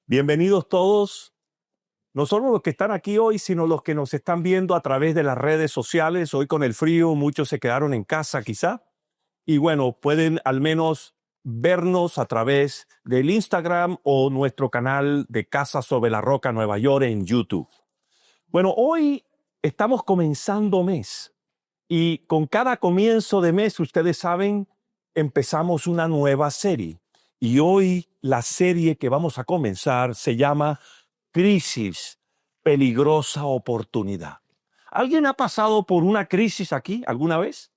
Bienvenidos todos, no solo los que están aquí hoy, sino los que nos están viendo a través de las redes sociales. Hoy con el frío muchos se quedaron en casa quizá y bueno, pueden al menos vernos a través del Instagram o nuestro canal de Casa sobre la Roca Nueva York en YouTube. Bueno, hoy estamos comenzando mes y con cada comienzo de mes, ustedes saben, empezamos una nueva serie. Y hoy la serie que vamos a comenzar se llama Crisis, peligrosa oportunidad. ¿Alguien ha pasado por una crisis aquí alguna vez?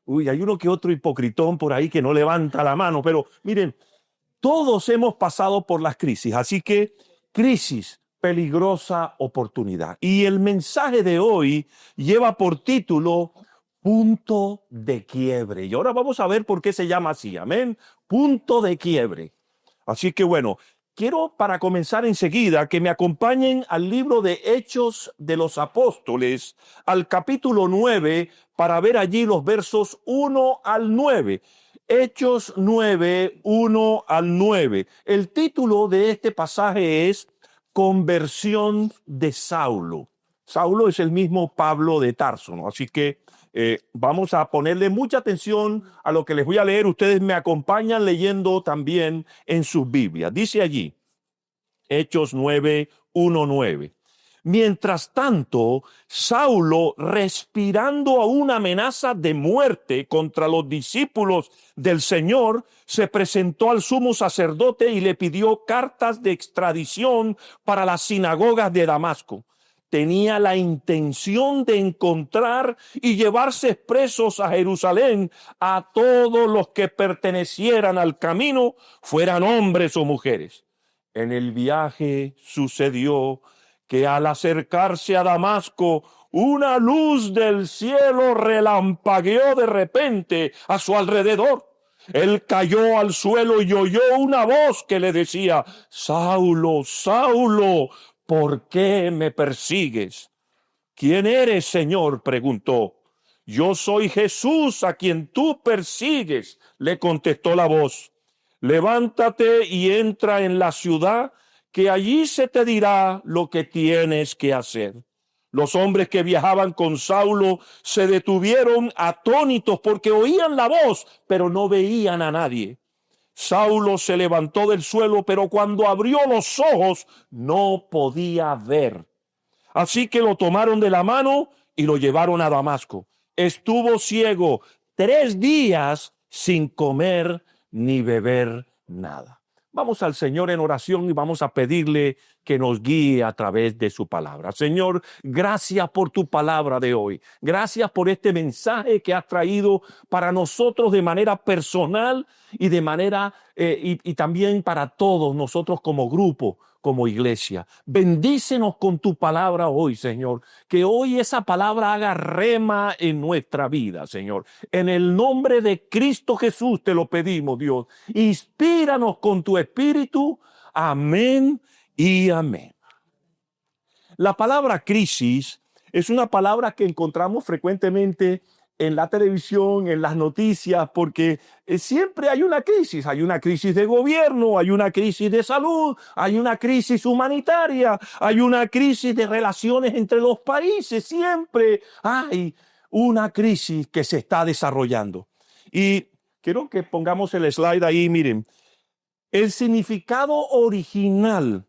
Uy, hay uno que otro hipocritón por ahí que no levanta la mano, pero miren, todos hemos pasado por las crisis, así que crisis, peligrosa oportunidad. Y el mensaje de hoy lleva por título Punto de quiebre. Y ahora vamos a ver por qué se llama así, amén. Punto de quiebre. Así que bueno, quiero para comenzar enseguida que me acompañen al libro de Hechos de los Apóstoles, al capítulo 9, para ver allí los versos 1 al 9. Hechos 9, 1 al 9. El título de este pasaje es Conversión de Saulo. Saulo es el mismo Pablo de Tarso, ¿no? Así que vamos a ponerle mucha atención a lo que les voy a leer. Ustedes me acompañan leyendo también en sus Biblias. Dice allí, Hechos 9, 1, 9. Mientras tanto, Saulo, respirando a una amenaza de muerte contra los discípulos del Señor, se presentó al sumo sacerdote y le pidió cartas de extradición para las sinagogas de Damasco. Tenía la intención de encontrar y llevarse presos a Jerusalén a todos los que pertenecieran al camino, fueran hombres o mujeres. En el viaje sucedió que al acercarse a Damasco, una luz del cielo relampagueó de repente a su alrededor. Él cayó al suelo y oyó una voz que le decía: Saulo, Saulo, ¿por qué me persigues? ¿Quién eres, Señor?, preguntó. Yo soy Jesús a quien tú persigues, le contestó la voz. Levántate y entra en la ciudad, que allí se te dirá lo que tienes que hacer. Los hombres que viajaban con Saulo se detuvieron atónitos porque oían la voz, pero no veían a nadie. Saulo se levantó del suelo, pero cuando abrió los ojos no podía ver. Así que lo tomaron de la mano y lo llevaron a Damasco. Estuvo ciego 3 días sin comer ni beber nada. Vamos al Señor en oración y vamos a pedirle que nos guíe a través de su palabra. Señor, gracias por tu palabra de hoy. Gracias por este mensaje que has traído para nosotros de manera personal y de manera y también para todos nosotros como grupo, como iglesia. Bendícenos con tu palabra hoy, Señor. Que hoy esa palabra haga rema en nuestra vida, Señor. En el nombre de Cristo Jesús te lo pedimos, Dios. Inspíranos con tu espíritu. Amén y amén. La palabra crisis es una palabra que encontramos frecuentemente en la televisión, en las noticias, porque siempre hay una crisis de gobierno, hay una crisis de salud, hay una crisis humanitaria, hay una crisis de relaciones entre los países, siempre hay una crisis que se está desarrollando. Y quiero que pongamos el slide ahí, miren, el significado original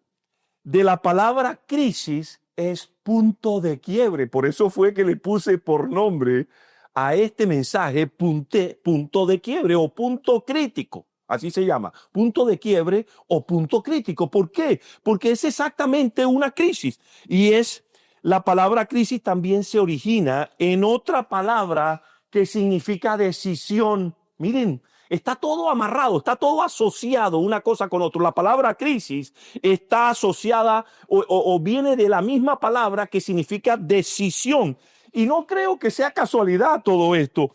de la palabra crisis es punto de quiebre. Por eso fue que le puse por nombre a este mensaje punto de quiebre o punto crítico. Así se llama, punto de quiebre o punto crítico. ¿Por qué? Porque es exactamente una crisis. Y la palabra crisis también se origina en otra palabra que significa decisión. Miren, está todo amarrado, está todo asociado una cosa con otra. La palabra crisis está asociada o viene de la misma palabra que significa decisión. Y no creo que sea casualidad todo esto.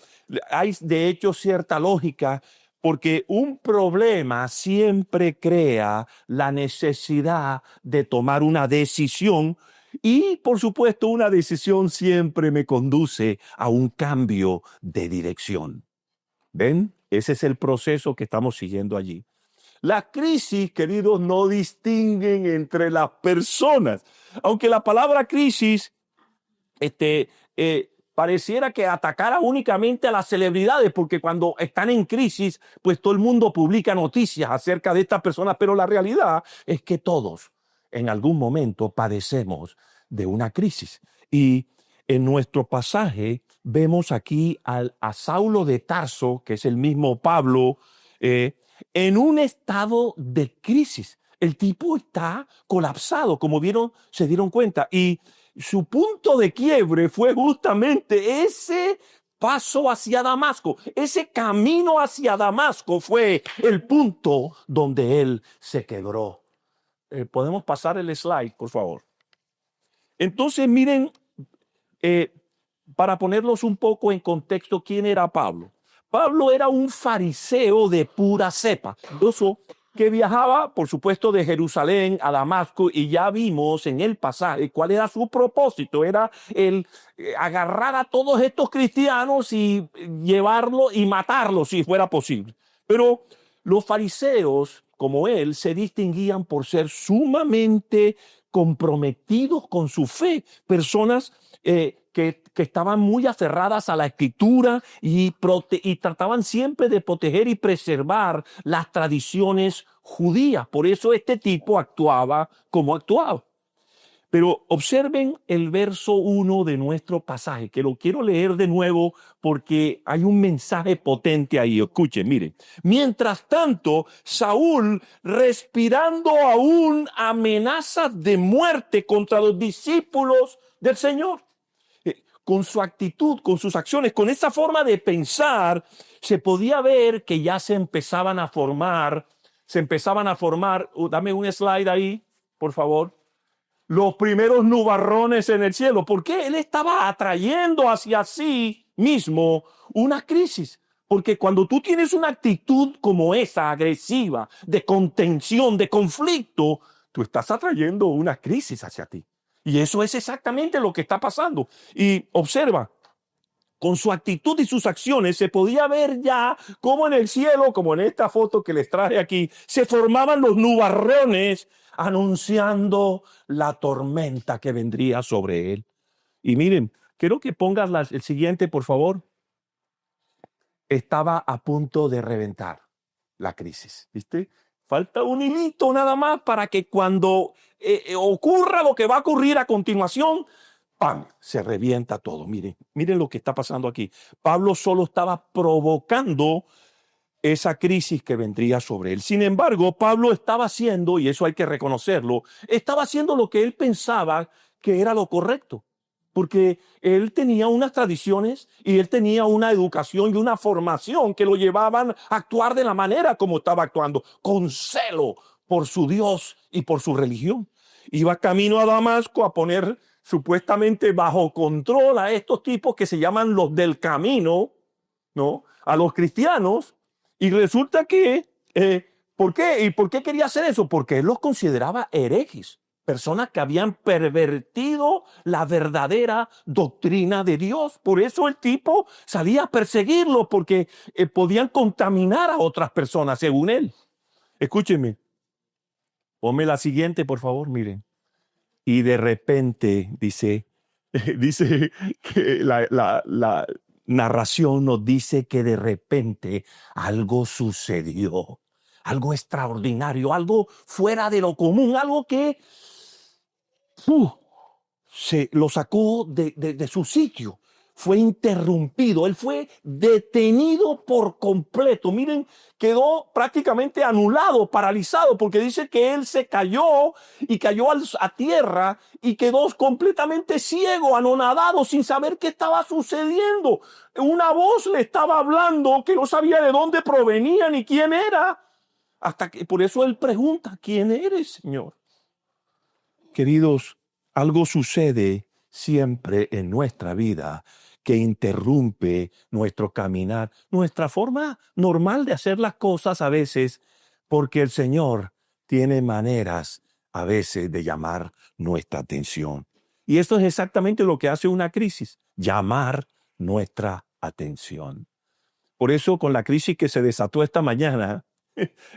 Hay de hecho cierta lógica, porque un problema siempre crea la necesidad de tomar una decisión. Y, por supuesto, una decisión siempre me conduce a un cambio de dirección. ¿Ven? Ese es el proceso que estamos siguiendo allí. Las crisis, queridos, no distinguen entre las personas. Aunque la palabra crisis pareciera que atacara únicamente a las celebridades, porque cuando están en crisis, pues todo el mundo publica noticias acerca de estas personas, pero la realidad es que todos en algún momento padecemos de una crisis. Y en nuestro pasaje vemos aquí a Saulo de Tarso, que es el mismo Pablo, en un estado de crisis. El tipo está colapsado, como vieron, se dieron cuenta. Y su punto de quiebre fue justamente ese paso hacia Damasco. Ese camino hacia Damasco fue el punto donde él se quebró. ¿Podemos pasar el slide, por favor? Entonces, miren, para ponerlos un poco en contexto, ¿quién era Pablo? Pablo era un fariseo de pura cepa, que viajaba, por supuesto, de Jerusalén a Damasco, y ya vimos en el pasaje cuál era su propósito. Era el agarrar a todos estos cristianos y llevarlos y matarlos si fuera posible. Pero los fariseos, como él, se distinguían por ser sumamente comprometidos con su fe, personas que estaban muy aferradas a la escritura y trataban siempre de proteger y preservar las tradiciones judías. Por eso este tipo actuaba como actuaba. Pero observen el verso 1 de nuestro pasaje, que lo quiero leer de nuevo porque hay un mensaje potente ahí. Escuchen, miren. Mientras tanto, Saúl, respirando aún amenazas de muerte contra los discípulos del Señor, con su actitud, con sus acciones, con esa forma de pensar, se podía ver que ya se empezaban a formar, dame un slide ahí, por favor, los primeros nubarrones en el cielo, porque él estaba atrayendo hacia sí mismo una crisis. Porque cuando tú tienes una actitud como esa, agresiva, de contención, de conflicto, tú estás atrayendo una crisis hacia ti. Y eso es exactamente lo que está pasando. Y observa, con su actitud y sus acciones se podía ver ya cómo en el cielo, como en esta foto que les traje aquí, se formaban los nubarrones anunciando la tormenta que vendría sobre él. Y miren, quiero que pongas el siguiente, por favor. Estaba a punto de reventar la crisis, ¿viste? Falta un hilito nada más para que cuando ocurra lo que va a ocurrir a continuación, ¡pam!, se revienta todo. Miren lo que está pasando aquí. Pablo solo estaba provocando esa crisis que vendría sobre él. Sin embargo, Pablo estaba haciendo, y eso hay que reconocerlo, estaba haciendo lo que él pensaba que era lo correcto. Porque él tenía unas tradiciones y él tenía una educación y una formación que lo llevaban a actuar de la manera como estaba actuando, con celo por su Dios y por su religión. Iba camino a Damasco a poner supuestamente bajo control a estos tipos que se llaman los del camino, ¿no?, a los cristianos. Y resulta que, ¿por qué? ¿Y por qué quería hacer eso? Porque él los consideraba herejes, personas que habían pervertido la verdadera doctrina de Dios. Por eso el tipo salía a perseguirlos, porque podían contaminar a otras personas, según él. Escúchenme. Ponme la siguiente, por favor, miren. Y de repente, dice que la narración nos dice que de repente algo sucedió, algo extraordinario, algo fuera de lo común, algo que se lo sacó de su sitio. Fue interrumpido, él fue detenido por completo. Miren, quedó prácticamente anulado, paralizado, porque dice que él se cayó y cayó a tierra y quedó completamente ciego, anonadado, sin saber qué estaba sucediendo. Una voz le estaba hablando que no sabía de dónde provenía ni quién era. Hasta que, por eso él pregunta, ¿quién eres, Señor? Queridos, algo sucede siempre en nuestra vida que interrumpe nuestro caminar, nuestra forma normal de hacer las cosas a veces, porque el Señor tiene maneras a veces de llamar nuestra atención. Y esto es exactamente lo que hace una crisis, llamar nuestra atención. Por eso, con la crisis que se desató esta mañana,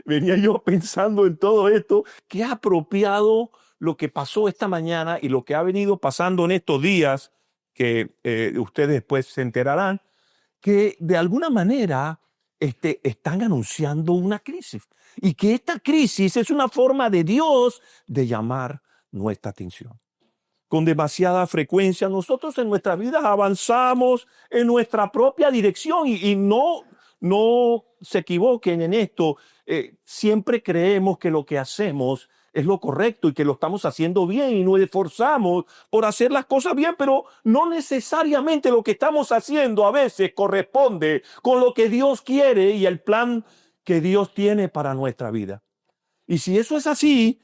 venía yo pensando en todo esto, qué apropiado lo que pasó esta mañana y lo que ha venido pasando en estos días, que ustedes después se enterarán, que de alguna manera están anunciando una crisis y que esta crisis es una forma de Dios de llamar nuestra atención. Con demasiada frecuencia nosotros en nuestras vidas avanzamos en nuestra propia dirección y no se equivoquen en esto. Siempre creemos que lo que hacemos es lo correcto y que lo estamos haciendo bien y nos esforzamos por hacer las cosas bien, pero no necesariamente lo que estamos haciendo a veces corresponde con lo que Dios quiere y el plan que Dios tiene para nuestra vida. Y si eso es así,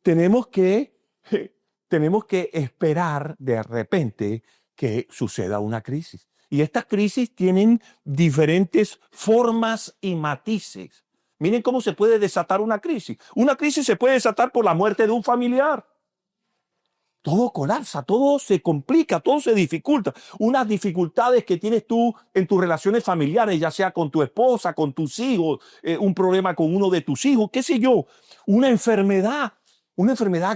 tenemos que tenemos que esperar de repente que suceda una crisis. Y estas crisis tienen diferentes formas y matices. Miren cómo se puede desatar una crisis. Una crisis se puede desatar por la muerte de un familiar. Todo colapsa, todo se complica, todo se dificulta. Unas dificultades que tienes tú en tus relaciones familiares, ya sea con tu esposa, con tus hijos, un problema con uno de tus hijos, qué sé yo, una enfermedad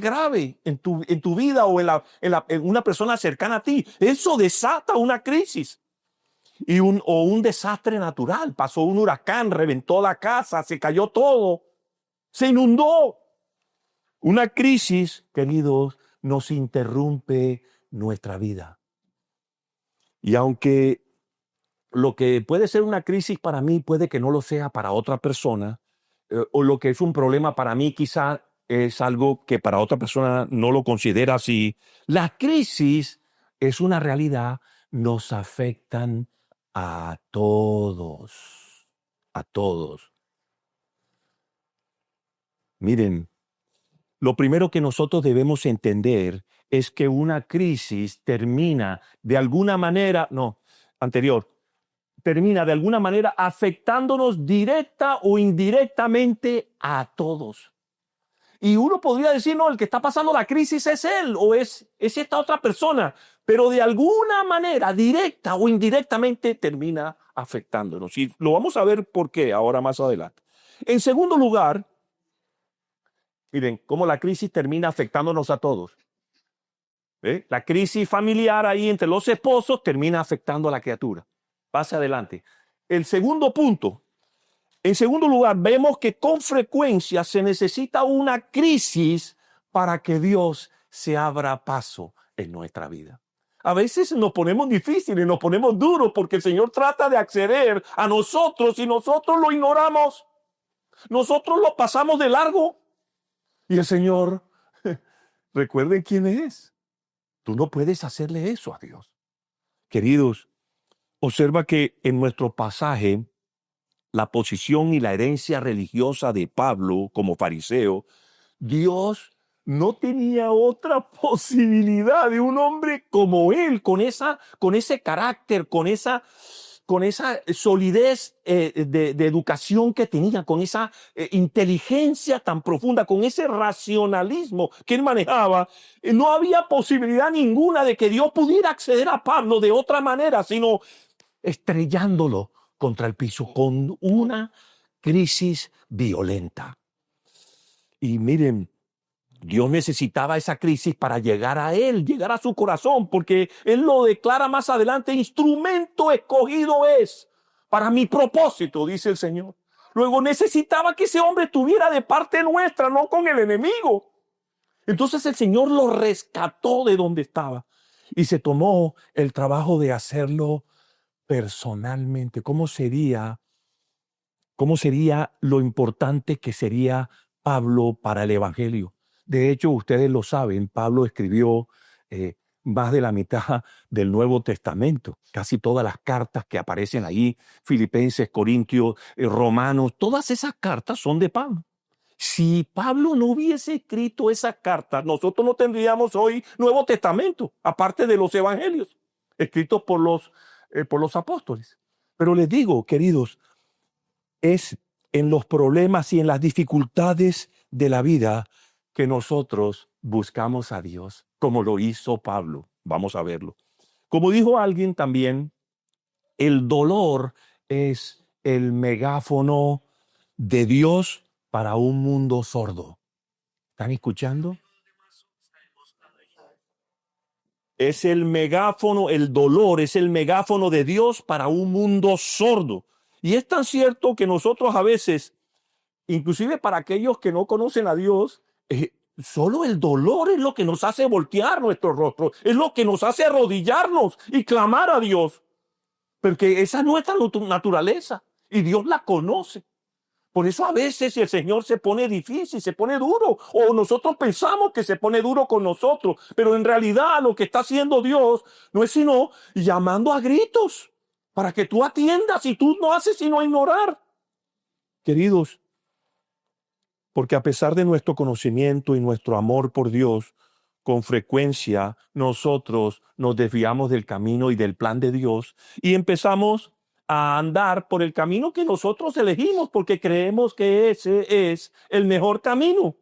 grave en tu vida o en una persona cercana a ti. Eso desata una crisis. O un desastre natural. Pasó un huracán, reventó la casa, se cayó todo, se inundó. Una crisis, queridos, nos interrumpe nuestra vida. Y aunque lo que puede ser una crisis para mí puede que no lo sea para otra persona, o lo que es un problema para mí quizá es algo que para otra persona no lo considera así. La crisis es una realidad, nos afectan a todos, a todos. Miren, lo primero que nosotros debemos entender es que una crisis termina de alguna manera, termina de alguna manera afectándonos directa o indirectamente a todos. Y uno podría decir, no, el que está pasando la crisis es él o es esta otra persona, pero de alguna manera, directa o indirectamente, termina afectándonos. Y lo vamos a ver por qué ahora más adelante. En segundo lugar, miren cómo la crisis termina afectándonos a todos. La crisis familiar ahí entre los esposos termina afectando a la criatura. Pase adelante. El segundo punto. En segundo lugar, vemos que con frecuencia se necesita una crisis para que Dios se abra paso en nuestra vida. A veces nos ponemos difíciles, nos ponemos duros porque el Señor trata de acceder a nosotros y nosotros lo ignoramos. Nosotros lo pasamos de largo. Y el Señor, recuerden quién es. Tú no puedes hacerle eso a Dios. Queridos, observa que en nuestro pasaje, la posición y la herencia religiosa de Pablo como fariseo, Dios no tenía otra posibilidad de un hombre como él, con ese carácter, con esa solidez de educación que tenía, con esa inteligencia tan profunda, con ese racionalismo que él manejaba. No había posibilidad ninguna de que Dios pudiera acceder a Pablo de otra manera, sino estrellándolo contra el piso con una crisis violenta. Y miren, Dios necesitaba esa crisis para llegar a él, llegar a su corazón, porque él lo declara más adelante, instrumento escogido es para mi propósito, dice el Señor. Luego necesitaba que ese hombre estuviera de parte nuestra, no con el enemigo. Entonces el Señor lo rescató de donde estaba y se tomó el trabajo de hacerlo personalmente. ¿Cómo sería lo importante que sería Pablo para el Evangelio? De hecho, ustedes lo saben, Pablo escribió más de la mitad del Nuevo Testamento, casi todas las cartas que aparecen ahí, Filipenses, Corintios, Romanos, todas esas cartas son de Pablo. Si Pablo no hubiese escrito esas cartas, nosotros no tendríamos hoy Nuevo Testamento, aparte de los Evangelios, escritos por los apóstoles. Pero les digo, queridos, es en los problemas y en las dificultades de la vida que nosotros buscamos a Dios, como lo hizo Pablo. Vamos a verlo. Como dijo alguien también, el dolor es el megáfono de Dios para un mundo sordo. ¿Están escuchando? Es el megáfono, el dolor, es el megáfono de Dios para un mundo sordo. Y es tan cierto que nosotros a veces, inclusive para aquellos que no conocen a Dios, solo el dolor es lo que nos hace voltear nuestro rostro, es lo que nos hace arrodillarnos y clamar a Dios. Porque esa es nuestra naturaleza y Dios la conoce. Por eso a veces el Señor se pone difícil, se pone duro, o nosotros pensamos que se pone duro con nosotros, pero en realidad lo que está haciendo Dios no es sino llamando a gritos para que tú atiendas y tú no haces sino ignorar. Queridos, porque a pesar de nuestro conocimiento y nuestro amor por Dios, con frecuencia nosotros nos desviamos del camino y del plan de Dios y empezamos a andar por el camino que nosotros elegimos porque creemos que ese es el mejor camino.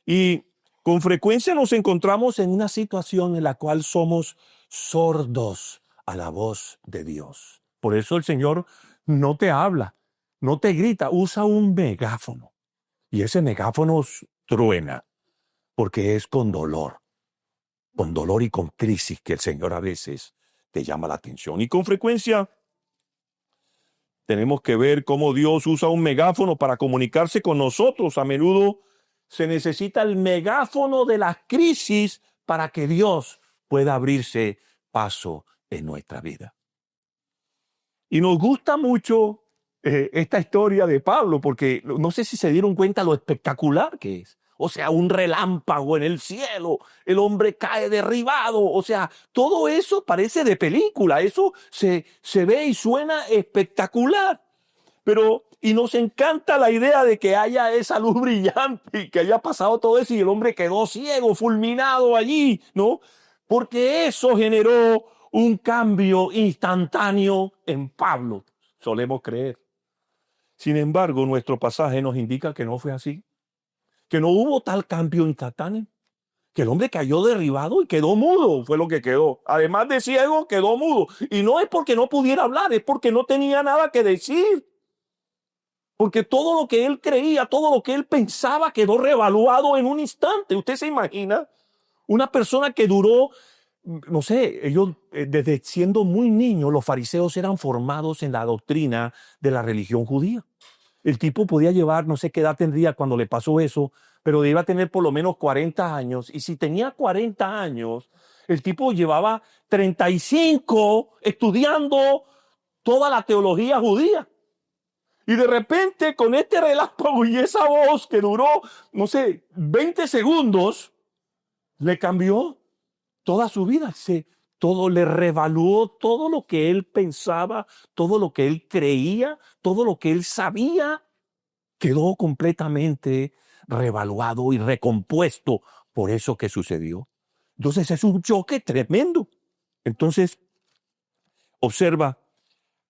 Y con frecuencia nos encontramos en una situación en la cual somos sordos a la voz de Dios. Por eso el Señor no te habla, no te grita, usa un megáfono. Y ese megáfono truena porque es con dolor y con crisis que el Señor a veces te llama la atención. Y con frecuencia tenemos que ver cómo Dios usa un megáfono para comunicarse con nosotros. A menudo se necesita el megáfono de las crisis para que Dios pueda abrirse paso en nuestra vida. Y nos gusta mucho esta historia de Pablo, porque no sé si se dieron cuenta lo espectacular que es. O sea, un relámpago en el cielo, el hombre cae derribado, o sea, todo eso parece de película, eso se ve y suena espectacular. Pero, y nos encanta la idea de que haya esa luz brillante y que haya pasado todo eso y el hombre quedó ciego, fulminado allí, ¿no? Porque eso generó un cambio instantáneo en Pablo, solemos creer. Sin embargo, nuestro pasaje nos indica que no fue así, que no hubo tal cambio instantáneo, que el hombre cayó derribado y quedó mudo, fue lo que quedó. Además de ciego, quedó mudo. Y no es porque no pudiera hablar, es porque no tenía nada que decir. Porque todo lo que él creía, todo lo que él pensaba quedó revaluado en un instante. ¿Usted se imagina? Una persona que duró, no sé, ellos desde siendo muy niños, los fariseos eran formados en la doctrina de la religión judía. El tipo podía llevar, no sé qué edad tendría cuando le pasó eso, pero iba a tener por lo menos 40 años. Y si tenía 40 años, el tipo llevaba 35 estudiando toda la teología judía. Y de repente, con este relámpago y esa voz que duró, no sé, 20 segundos, le cambió toda su vida. Todo le revaluó todo lo que él pensaba, todo lo que él creía, todo lo que él sabía, quedó completamente revaluado y recompuesto por eso que sucedió. Entonces es un choque tremendo. Entonces, observa,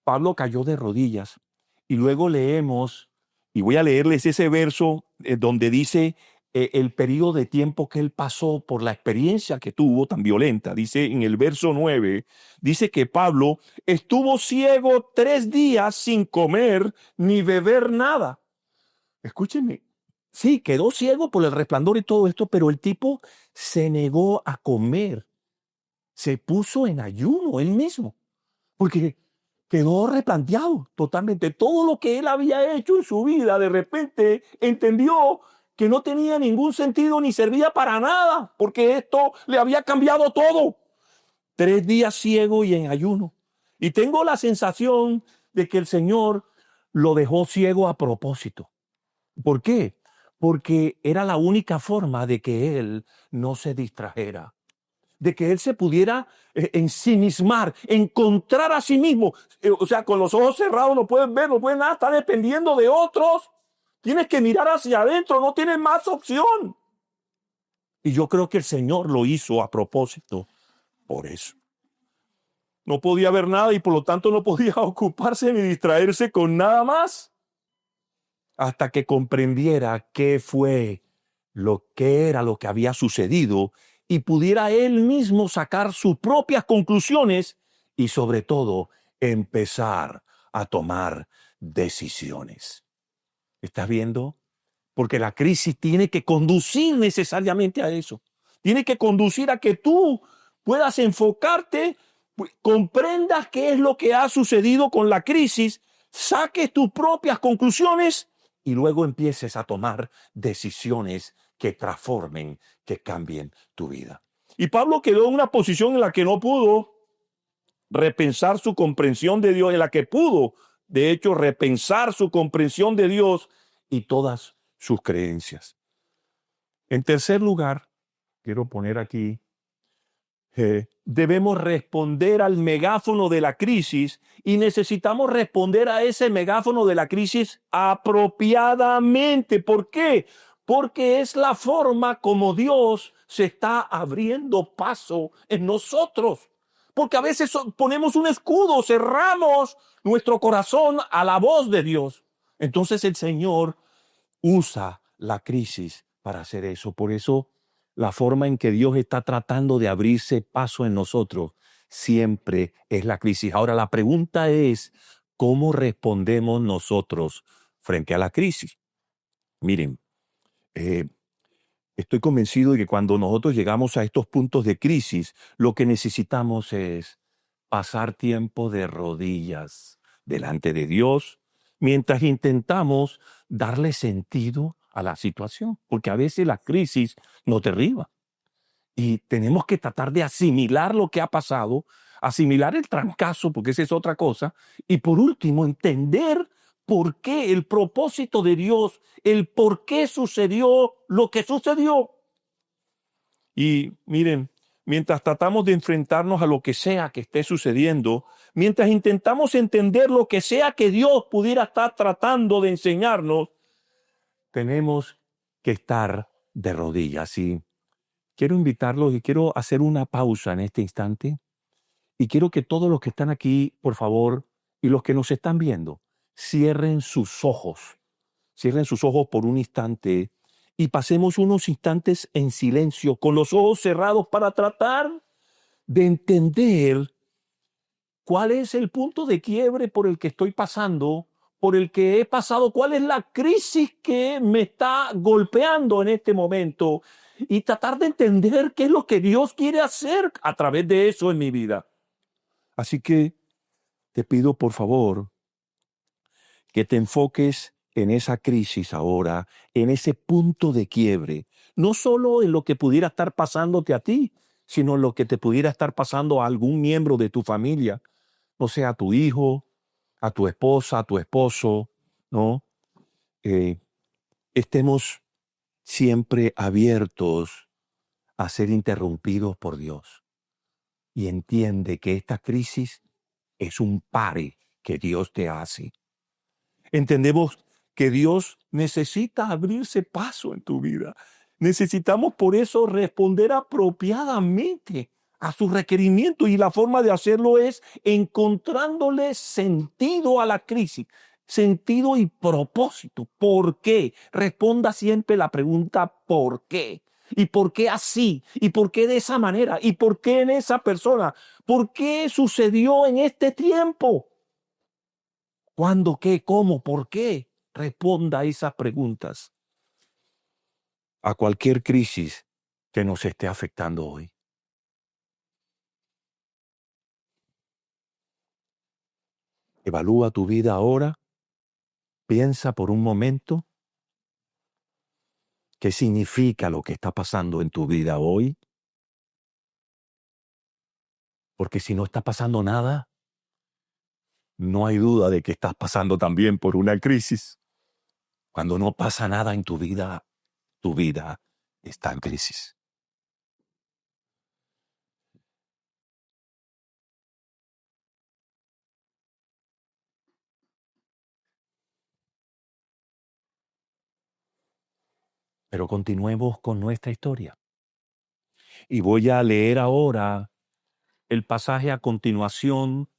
Pablo cayó de rodillas y luego leemos, y voy a leerles ese verso donde dice el periodo de tiempo que él pasó por la experiencia que tuvo tan violenta. Dice en el verso 9, dice que Pablo estuvo ciego 3 días sin comer ni beber nada. Escúchenme, sí, quedó ciego por el resplandor y todo esto, pero el tipo se negó a comer, se puso en ayuno él mismo, porque quedó replanteado totalmente. Todo lo que él había hecho en su vida, de repente entendió que no tenía ningún sentido ni servía para nada, porque esto le había cambiado todo. 3 días ciego y en ayuno. Y tengo la sensación de que el Señor lo dejó ciego a propósito. ¿Por qué? Porque era la única forma de que él no se distrajera, de que él se pudiera ensimismar, encontrar a sí mismo. O sea, con los ojos cerrados no puedes ver, no puedes nada, está dependiendo de otros. Tienes que mirar hacia adentro, no tienes más opción. Y yo creo que el Señor lo hizo a propósito por eso. No podía ver nada y por lo tanto no podía ocuparse ni distraerse con nada más hasta que comprendiera qué fue lo que era lo que había sucedido y pudiera él mismo sacar sus propias conclusiones y sobre todo empezar a tomar decisiones. ¿Estás viendo? Porque la crisis tiene que conducir necesariamente a eso. Tiene que conducir a que tú puedas enfocarte, comprendas qué es lo que ha sucedido con la crisis, saques tus propias conclusiones y luego empieces a tomar decisiones que transformen, que cambien tu vida. Y Pablo quedó en una posición en la que no pudo repensar su comprensión de Dios, en la que pudo, de hecho, repensar su comprensión de Dios y todas sus creencias. En tercer lugar, quiero poner aquí, debemos responder al megáfono de la crisis y necesitamos responder a ese megáfono de la crisis apropiadamente. ¿Por qué? Porque es la forma como Dios se está abriendo paso en nosotros. Porque a veces ponemos un escudo, cerramos nuestro corazón a la voz de Dios. Entonces el Señor usa la crisis para hacer eso. Por eso la forma en que Dios está tratando de abrirse paso en nosotros siempre es la crisis. Ahora la pregunta es, ¿cómo respondemos nosotros frente a la crisis? Miren, estoy convencido de que cuando nosotros llegamos a estos puntos de crisis, lo que necesitamos es pasar tiempo de rodillas delante de Dios mientras intentamos darle sentido a la situación, porque a veces la crisis nos derriba y tenemos que tratar de asimilar lo que ha pasado, asimilar el trancazo, porque esa es otra cosa, y por último entender por qué el propósito de Dios, el por qué sucedió lo que sucedió. Y miren, mientras tratamos de enfrentarnos a lo que sea que esté sucediendo, mientras intentamos entender lo que sea que Dios pudiera estar tratando de enseñarnos, tenemos que estar de rodillas. Y quiero invitarlos y quiero hacer una pausa en este instante. Y quiero que todos los que están aquí, por favor, y los que nos están viendo, cierren sus ojos. Cierren sus ojos por un instante y pasemos unos instantes en silencio, con los ojos cerrados, para tratar de entender cuál es el punto de quiebre por el que estoy pasando, por el que he pasado, cuál es la crisis que me está golpeando en este momento y tratar de entender qué es lo que Dios quiere hacer a través de eso en mi vida. Así que te pido, por favor, que te enfoques en esa crisis ahora, en ese punto de quiebre, no solo en lo que pudiera estar pasándote a ti, sino en lo que te pudiera estar pasando a algún miembro de tu familia, no sea a tu hijo, a tu esposa, a tu esposo, ¿no? Eh, Estemos siempre abiertos a ser interrumpidos por Dios. Y entiende que esta crisis es un pare que Dios te hace. Entendemos que Dios necesita abrirse paso en tu vida. Necesitamos por eso responder apropiadamente a sus requerimientos y la forma de hacerlo es encontrándole sentido a la crisis, sentido y propósito. ¿Por qué? Responda siempre la pregunta ¿por qué? ¿Y por qué así? ¿Y por qué de esa manera? ¿Y por qué en esa persona? ¿Por qué sucedió en este tiempo? ¿Cuándo, qué, cómo, por qué? Responda a esas preguntas a cualquier crisis que nos esté afectando hoy. Evalúa tu vida ahora, piensa por un momento qué significa lo que está pasando en tu vida hoy, porque si no está pasando nada, no hay duda de que estás pasando también por una crisis. Cuando no pasa nada en tu vida está en crisis. Pero continuemos con nuestra historia. Y voy a leer ahora el pasaje a continuación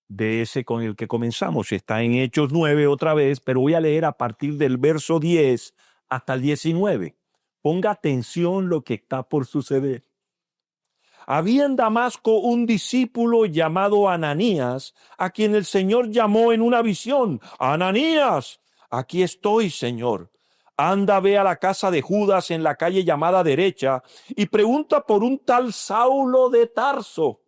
de ese con el que comenzamos. Está en Hechos 9 otra vez, pero voy a leer a partir del verso 10 hasta el 19. Ponga atención lo que está por suceder. Había en Damasco un discípulo llamado Ananías, a quien el Señor llamó en una visión. ¡Ananías! aquí estoy, Señor. Anda, ve a la casa de Judas en la calle llamada Derecha y pregunta por un tal Saulo de Tarso.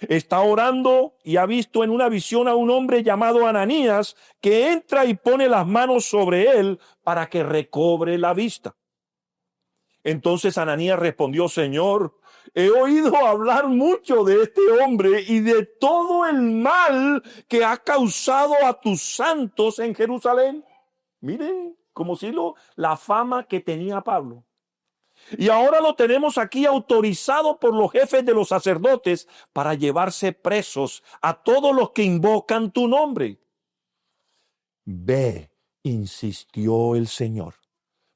Está orando y ha visto en una visión a un hombre llamado Ananías que entra y pone las manos sobre él para que recobre la vista. Entonces Ananías respondió: Señor, he oído hablar mucho de este hombre y de todo el mal que ha causado a tus santos en Jerusalén. Miren, como si la fama que tenía Pablo. Y ahora lo tenemos aquí autorizado por los jefes de los sacerdotes para llevarse presos a todos los que invocan tu nombre. Ve, insistió el Señor,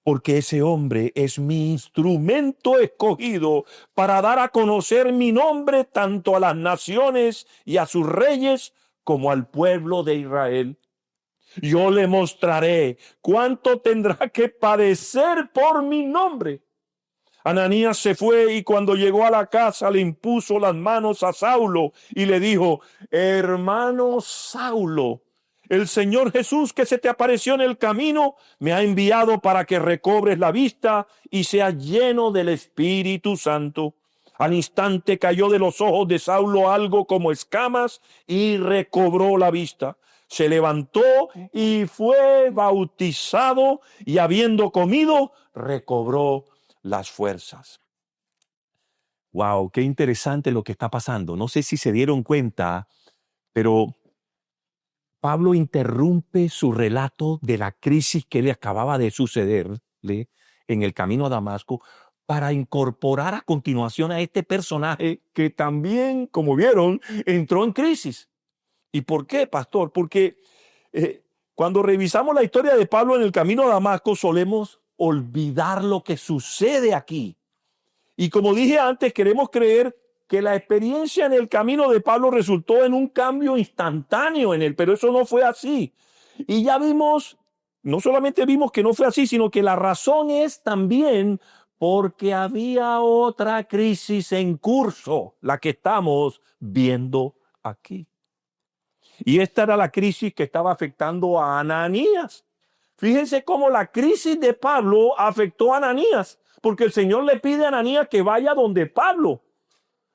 porque ese hombre es mi instrumento escogido para dar a conocer mi nombre tanto a las naciones y a sus reyes como al pueblo de Israel. Yo le mostraré cuánto tendrá que padecer por mi nombre. Ananías se fue y cuando llegó a la casa le impuso las manos a Saulo y le dijo: hermano Saulo, el Señor Jesús que se te apareció en el camino me ha enviado para que recobres la vista y seas lleno del Espíritu Santo. Al instante cayó de los ojos de Saulo algo como escamas y recobró la vista. Se levantó y fue bautizado y habiendo comido recobró las fuerzas. Wow, qué interesante lo que está pasando. No sé si se dieron cuenta, pero Pablo interrumpe su relato de la crisis que le acababa de sucederle en el camino a Damasco para incorporar a continuación a este personaje que también, como vieron, entró en crisis. ¿Y por qué, pastor? Porque cuando revisamos la historia de Pablo en el camino a Damasco solemos olvidar lo que sucede aquí. Y como dije antes, queremos creer que la experiencia en el camino de Pablo resultó en un cambio instantáneo en él, pero eso no fue así. Y ya vimos, no solamente vimos que no fue así, sino que la razón es también porque había otra crisis en curso, la que estamos viendo aquí. Y esta era la crisis que estaba afectando a Ananías. Fíjense cómo la crisis de Pablo afectó a Ananías, porque el Señor le pide a Ananías que vaya donde Pablo,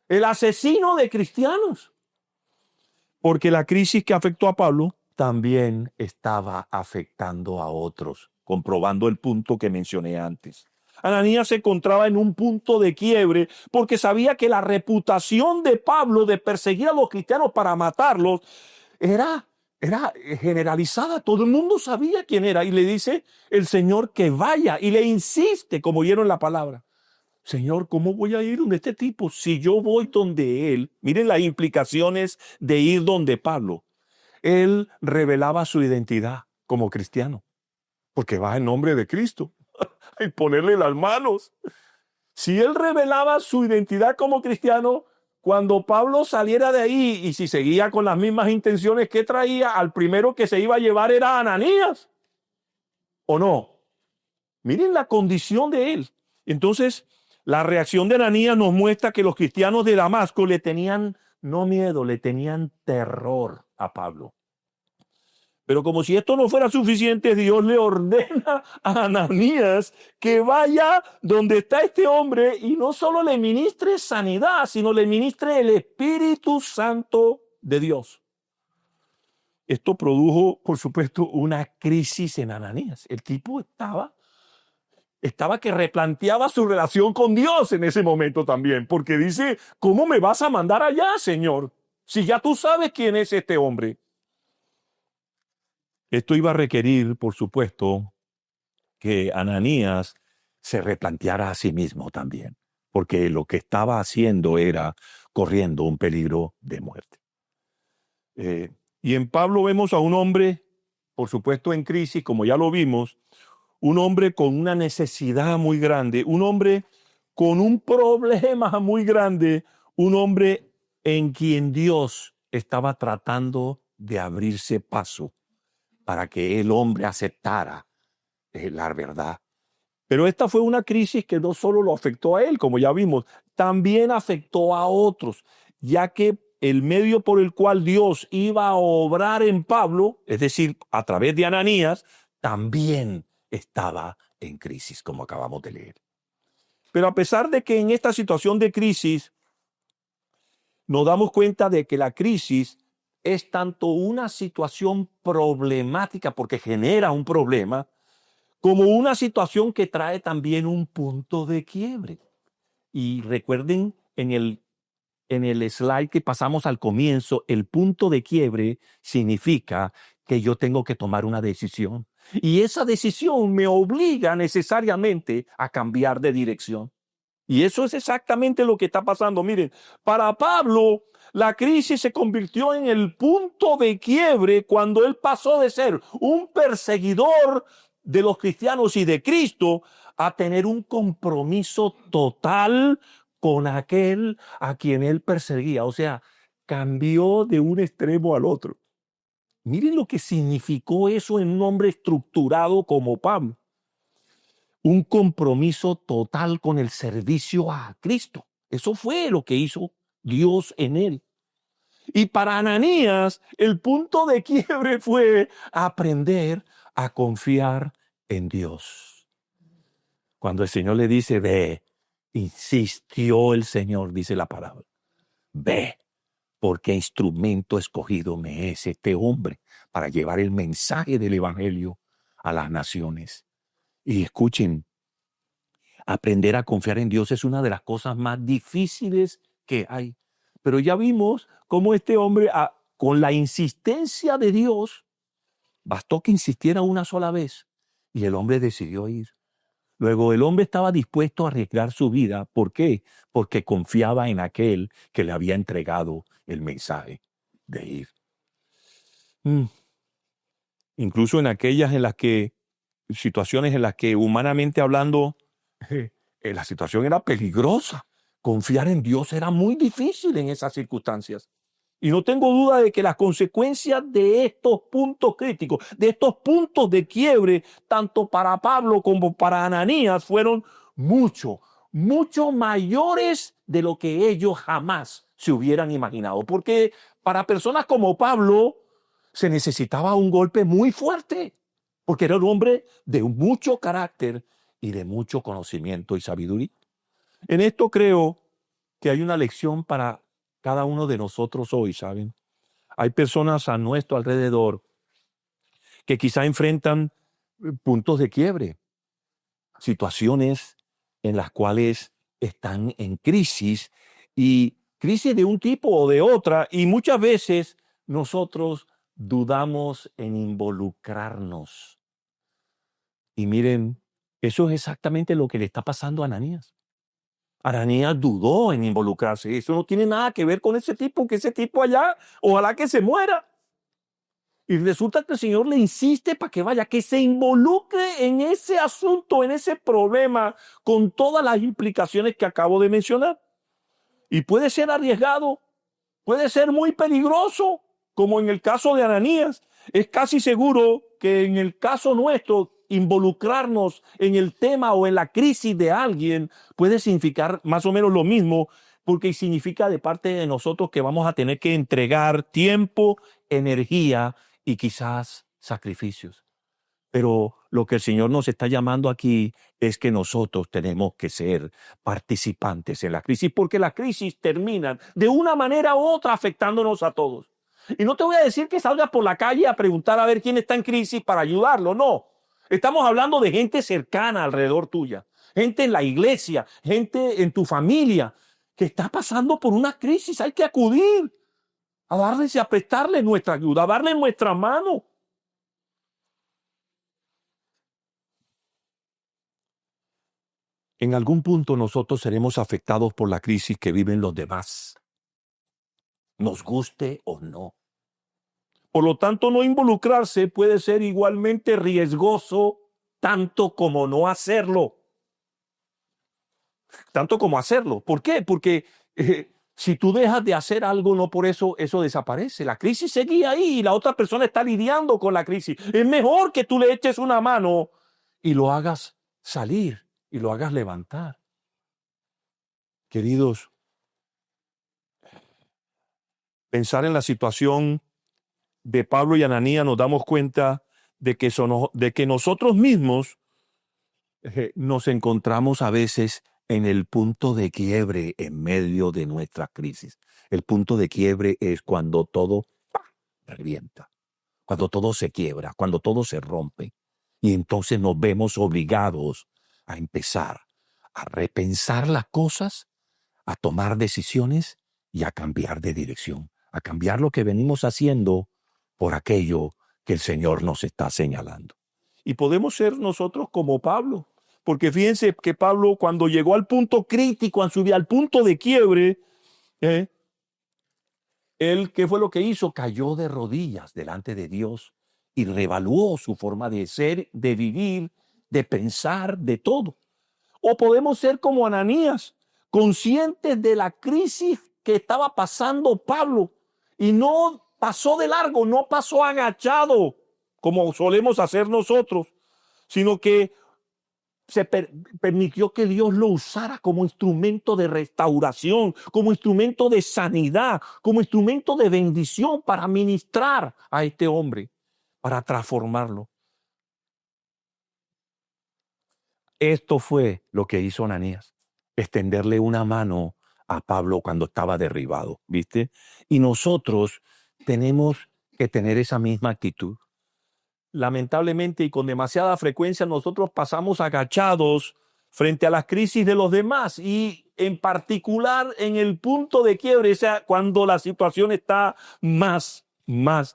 el asesino de cristianos. Porque la crisis que afectó a Pablo también estaba afectando a otros, comprobando el punto que mencioné antes. Ananías se encontraba en un punto de quiebre porque sabía que la reputación de Pablo de perseguir a los cristianos para matarlos era generalizada. Todo el mundo sabía quién era y le dice el Señor que vaya y le insiste, como oyeron la palabra. Señor, ¿cómo voy a ir donde este tipo? Si yo voy donde él, miren las implicaciones de ir donde Pablo. Él revelaba su identidad como cristiano, porque va en nombre de Cristo y ponerle las manos. Si él revelaba su identidad como cristiano, cuando Pablo saliera de ahí y si seguía con las mismas intenciones que traía, al primero que se iba a llevar era Ananías. ¿O no? Miren la condición de él. Entonces, la reacción de Ananías nos muestra que los cristianos de Damasco le tenían no miedo, le tenían terror a Pablo. Pero como si esto no fuera suficiente, Dios le ordena a Ananías que vaya donde está este hombre y no solo le ministre sanidad, sino le ministre el Espíritu Santo de Dios. Esto produjo, por supuesto, una crisis en Ananías. El tipo estaba que replanteaba su relación con Dios en ese momento también, porque dice: ¿cómo me vas a mandar allá, Señor? Si ya tú sabes quién es este hombre. Esto iba a requerir, por supuesto, que Ananías se replanteara a sí mismo también, porque lo que estaba haciendo era corriendo un peligro de muerte. Y en Pablo vemos a un hombre, por supuesto en crisis, como ya lo vimos, un hombre con una necesidad muy grande, un hombre con un problema muy grande, un hombre en quien Dios estaba tratando de abrirse paso para que el hombre aceptara la verdad. Pero esta fue una crisis que no solo lo afectó a él, como ya vimos, también afectó a otros, ya que el medio por el cual Dios iba a obrar en Pablo, es decir, a través de Ananías, también estaba en crisis, como acabamos de leer. Pero a pesar de que en esta situación de crisis nos damos cuenta de que la crisis es tanto una situación problemática porque genera un problema, como una situación que trae también un punto de quiebre. Y recuerden en el slide que pasamos al comienzo, el punto de quiebre significa que yo tengo que tomar una decisión. Y esa decisión me obliga necesariamente a cambiar de dirección. Y eso es exactamente lo que está pasando. Miren, para Pablo, la crisis se convirtió en el punto de quiebre cuando él pasó de ser un perseguidor de los cristianos y de Cristo a tener un compromiso total con aquel a quien él perseguía. O sea, cambió de un extremo al otro. Miren lo que significó eso en un hombre estructurado como Pablo. Un compromiso total con el servicio a Cristo. Eso fue lo que hizo Dios en él. Y para Ananías, el punto de quiebre fue aprender a confiar en Dios. Cuando el Señor le dice, ve, insistió el Señor, dice la palabra, ve, porque instrumento escogido me es este hombre para llevar el mensaje del Evangelio a las naciones. Y escuchen, aprender a confiar en Dios es una de las cosas más difíciles que hay. Pero ya vimos cómo este hombre, con la insistencia de Dios, bastó que insistiera una sola vez y el hombre decidió ir. Luego el hombre estaba dispuesto a arriesgar su vida. ¿Por qué? Porque confiaba en aquel que le había entregado el mensaje de ir. Incluso en aquellas situaciones en las que humanamente hablando, la situación era peligrosa. Confiar en Dios era muy difícil en esas circunstancias. Y no tengo duda de que las consecuencias de estos puntos críticos, de estos puntos de quiebre, tanto para Pablo como para Ananías, fueron mucho mayores de lo que ellos jamás se hubieran imaginado. Porque para personas como Pablo se necesitaba un golpe muy fuerte, porque era un hombre de mucho carácter y de mucho conocimiento y sabiduría. En esto creo que hay una lección para cada uno de nosotros hoy, ¿saben? Hay personas a nuestro alrededor que quizá enfrentan puntos de quiebre, situaciones en las cuales están en crisis y crisis de un tipo o de otra, y muchas veces nosotros dudamos en involucrarnos. Y miren, eso es exactamente lo que le está pasando a Ananías. Ananías dudó en involucrarse. Eso no tiene nada que ver con ese tipo, que ese tipo allá, ojalá que se muera. Y resulta que el Señor le insiste para que vaya, que se involucre en ese asunto, en ese problema, con todas las implicaciones que acabo de mencionar. Y puede ser arriesgado, puede ser muy peligroso, como en el caso de Ananías. Es casi seguro que en el caso nuestro, involucrarnos en el tema o en la crisis de alguien puede significar más o menos lo mismo, porque significa de parte de nosotros que vamos a tener que entregar tiempo, energía y quizás sacrificios. Pero lo que el Señor nos está llamando aquí es que nosotros tenemos que ser participantes en la crisis, porque las crisis terminan de una manera u otra afectándonos a todos. Y no te voy a decir que salgas por la calle a preguntar a ver quién está en crisis para ayudarlo, no. Estamos hablando de gente cercana alrededor tuya, gente en la iglesia, gente en tu familia que está pasando por una crisis. Hay que acudir a darles y a prestarles nuestra ayuda, a darles nuestra mano. En algún punto nosotros seremos afectados por la crisis que viven los demás, nos guste o no. Por lo tanto, no involucrarse puede ser igualmente riesgoso tanto como no hacerlo. Tanto como hacerlo. ¿Por qué? Porque si tú dejas de hacer algo, no por eso desaparece. La crisis seguía ahí y la otra persona está lidiando con la crisis. Es mejor que tú le eches una mano y lo hagas salir y lo hagas levantar. Queridos, pensar en la situación de Pablo y Ananías, nos damos cuenta de que nosotros mismos nos encontramos a veces en el punto de quiebre en medio de nuestra crisis. El punto de quiebre es cuando todo revienta, cuando todo se quiebra, cuando todo se rompe. Y entonces nos vemos obligados a empezar a repensar las cosas, a tomar decisiones y a cambiar de dirección, a cambiar lo que venimos haciendo por aquello que el Señor nos está señalando. Y podemos ser nosotros como Pablo, porque fíjense que Pablo, cuando llegó al punto crítico, al punto de quiebre, él, ¿qué fue lo que hizo? Cayó de rodillas delante de Dios y reevaluó su forma de ser, de vivir, de pensar, de todo. O podemos ser como Ananías, conscientes de la crisis que estaba pasando Pablo y no pasó de largo, no pasó agachado como solemos hacer nosotros, sino que permitió que Dios lo usara como instrumento de restauración, como instrumento de sanidad, como instrumento de bendición para ministrar a este hombre, para transformarlo. Esto fue lo que hizo Ananías, extenderle una mano a Pablo cuando estaba derribado, ¿viste? Y nosotros tenemos que tener esa misma actitud. Lamentablemente y con demasiada frecuencia nosotros pasamos agachados frente a las crisis de los demás y en particular en el punto de quiebre, o sea, cuando la situación está más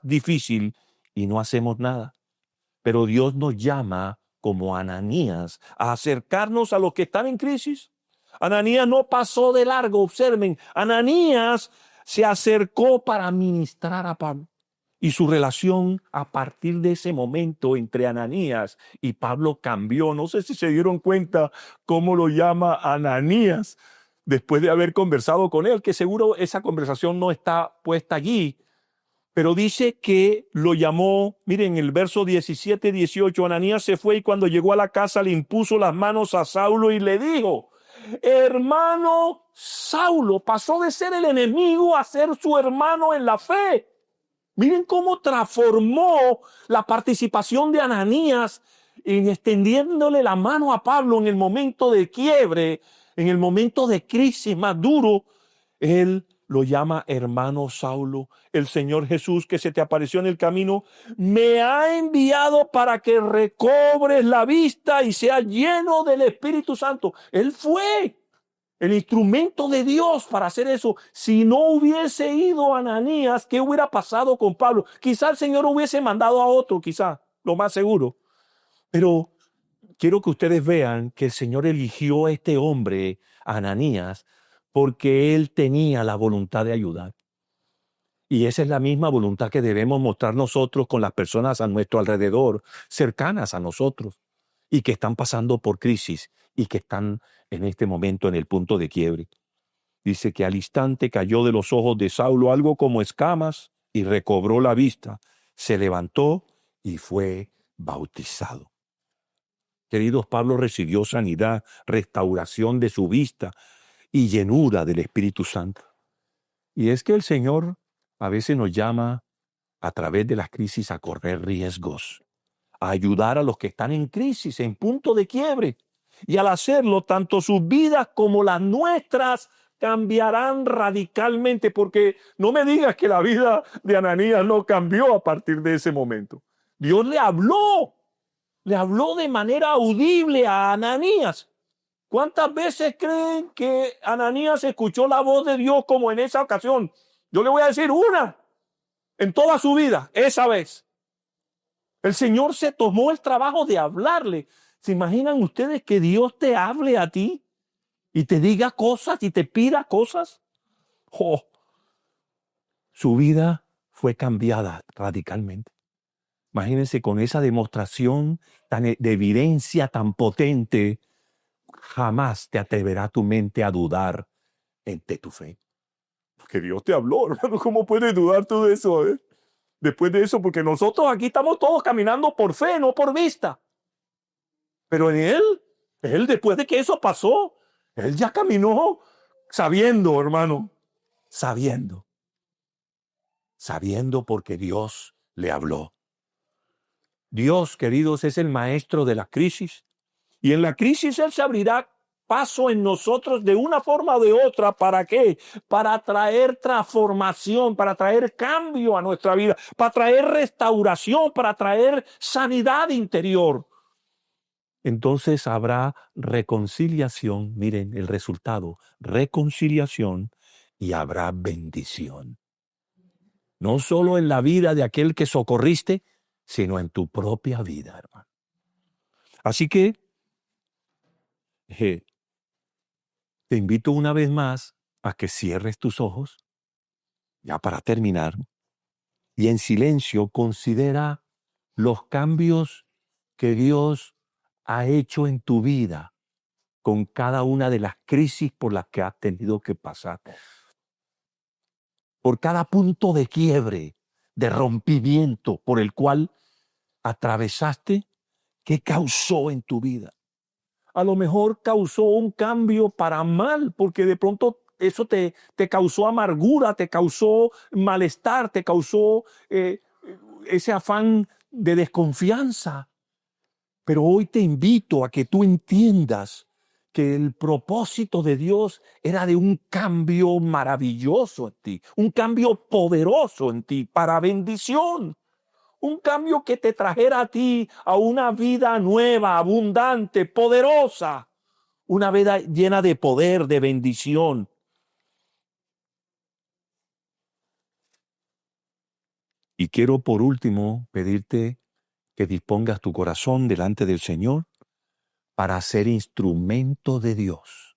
difícil y no hacemos nada. Pero Dios nos llama como Ananías a acercarnos a los que están en crisis. Ananías no pasó de largo, observen, Ananías se acercó para ministrar a Pablo. Y su relación a partir de ese momento entre Ananías y Pablo cambió. No sé si se dieron cuenta cómo lo llama Ananías después de haber conversado con él, que seguro esa conversación no está puesta allí, pero dice que lo llamó, miren, el verso 17, 18, Ananías se fue y cuando llegó a la casa le impuso las manos a Saulo y le dijo, hermano Saulo, pasó de ser el enemigo a ser su hermano en la fe. Miren cómo transformó la participación de Ananías en extendiéndole la mano a Pablo en el momento de quiebre, en el momento de crisis más duro. Él lo llama hermano Saulo. El Señor Jesús que se te apareció en el camino me ha enviado para que recobres la vista y seas lleno del Espíritu Santo. Él fue el instrumento de Dios para hacer eso. Si no hubiese ido Ananías, ¿qué hubiera pasado con Pablo? Quizá el Señor hubiese mandado a otro, quizá, lo más seguro. Pero quiero que ustedes vean que el Señor eligió a este hombre, Ananías, porque él tenía la voluntad de ayudar. Y esa es la misma voluntad que debemos mostrar nosotros con las personas a nuestro alrededor, cercanas a nosotros, y que están pasando por crisis y que están en este momento en el punto de quiebre. Dice que al instante cayó de los ojos de Saulo algo como escamas y recobró la vista. Se levantó y fue bautizado. Queridos, Pablo recibió sanidad, restauración de su vista y llenura del Espíritu Santo. Y es que el Señor a veces nos llama a través de las crisis a correr riesgos, a ayudar a los que están en crisis, en punto de quiebre. Y al hacerlo, tanto sus vidas como las nuestras cambiarán radicalmente, porque no me digas que la vida de Ananías no cambió a partir de ese momento. Dios le habló de manera audible a Ananías. ¿Cuántas veces creen que Ananías escuchó la voz de Dios como en esa ocasión? Yo le voy a decir una, en toda su vida, esa vez. El Señor se tomó el trabajo de hablarle. ¿Se imaginan ustedes que Dios te hable a ti y te diga cosas y te pida cosas? Oh, su vida fue cambiada radicalmente. Imagínense con esa demostración de evidencia tan potente, jamás te atreverá tu mente a dudar de tu fe. Porque Dios te habló, hermano. ¿Cómo puedes dudar tú de eso? Después de eso, porque nosotros aquí estamos todos caminando por fe, no por vista. Pero en él después de que eso pasó, él ya caminó sabiendo, hermano, sabiendo. sabiendo porque Dios le habló. Dios, queridos, es el maestro de la crisis. Y en la crisis Él se abrirá paso en nosotros de una forma o de otra. ¿Para qué? Para traer transformación, para traer cambio a nuestra vida, para traer restauración, para traer sanidad interior. Entonces habrá reconciliación, miren el resultado, reconciliación, y habrá bendición. No solo en la vida de aquel que socorriste, sino en tu propia vida, hermano. Así que te invito una vez más a que cierres tus ojos, ya para terminar, y en silencio considera los cambios que Dios ha hecho en tu vida con cada una de las crisis por las que has tenido que pasar. Por cada punto de quiebre, de rompimiento por el cual atravesaste, ¿qué causó en tu vida? A lo mejor causó un cambio para mal, porque de pronto eso te causó amargura, te causó malestar, te causó ese afán de desconfianza. Pero hoy te invito a que tú entiendas que el propósito de Dios era de un cambio maravilloso en ti, un cambio poderoso en ti para bendición. Un cambio que te trajera a ti a una vida nueva, abundante, poderosa. Una vida llena de poder, de bendición. Y quiero por último pedirte que dispongas tu corazón delante del Señor para ser instrumento de Dios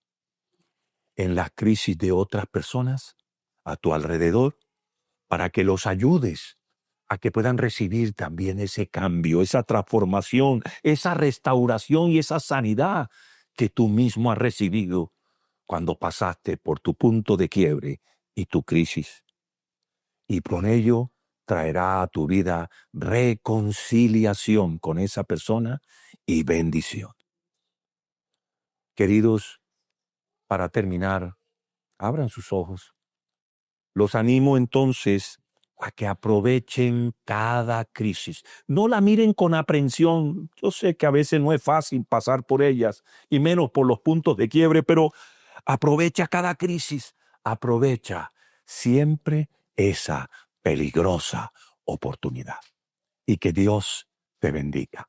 en las crisis de otras personas a tu alrededor, para que los ayudes a que puedan recibir también ese cambio, esa transformación, esa restauración y esa sanidad que tú mismo has recibido cuando pasaste por tu punto de quiebre y tu crisis. Y con ello traerá a tu vida reconciliación con esa persona y bendición. Queridos, para terminar, abran sus ojos. Los animo entonces a que aprovechen cada crisis. No la miren con aprensión. Yo sé que a veces no es fácil pasar por ellas, y menos por los puntos de quiebre, pero aprovecha cada crisis. Aprovecha siempre esa peligrosa oportunidad. Y que Dios te bendiga.